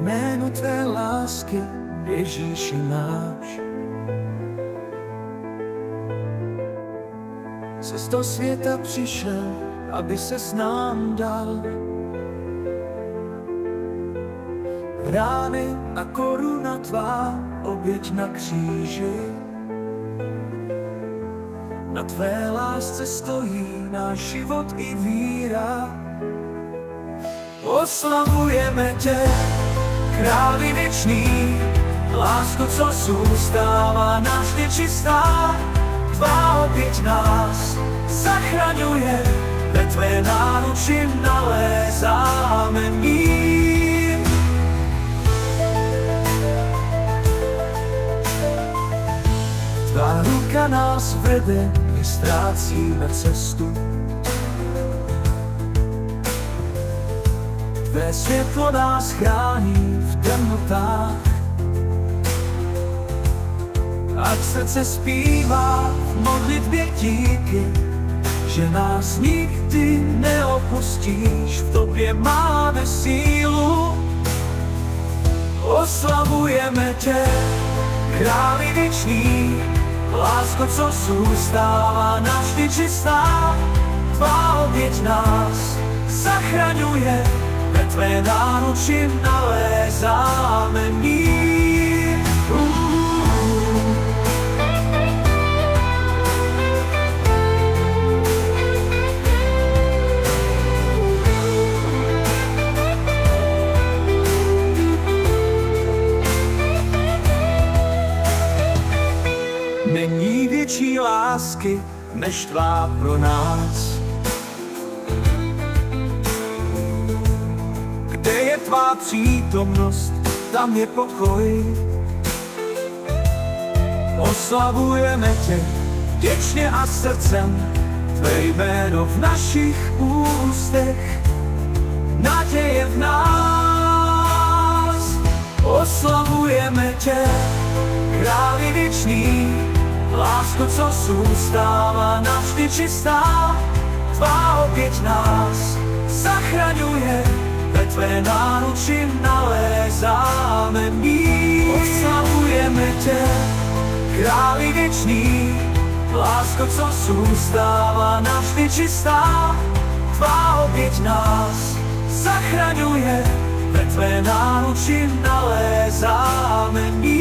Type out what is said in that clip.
jméno tvé lásky, Ježíši náš. Ses do světa přišel, aby se s nám dal. Rány a koruna tvá, oběť na kříži. Na tvé lásce stojí náš život i víra. Oslavujeme tě, králi věčný, lásko, co zůstává navždy čistá. Tvá oběť nás zachraňuje, ve tvé náruči nalézáme mír. Tvá ruka nás vede, my ztrácíme cestu. Tvé světlo nás chrání v temnotách. Ať srdce zpívá v modlitbě díky, že nás nikdy neopustíš, v tobě máme sílu. Oslavujeme tě, králi věčný, lásko, co zůstává navždy čistá. Tvá oběť nás zachraňuje, ve tvé náruči nalézáme mír. Není větší lásky než tvá pro nás. Kde je tvá přítomnost, tam je pokoj. Oslavujeme tě vděčně a srdcem, tvé jméno v našich ústech, naděje v nás. Oslavujeme tě, králi věčný, lásko, co zůstává navždy čistá. Tvá oběť nás zachraňuje, ve tvé náruči nalézáme mír. Oslavujeme tě, králi věčný, lásko, co zůstává navždy čistá. Tvá oběť nás zachraňuje, ve tvé náruči nalézáme mír.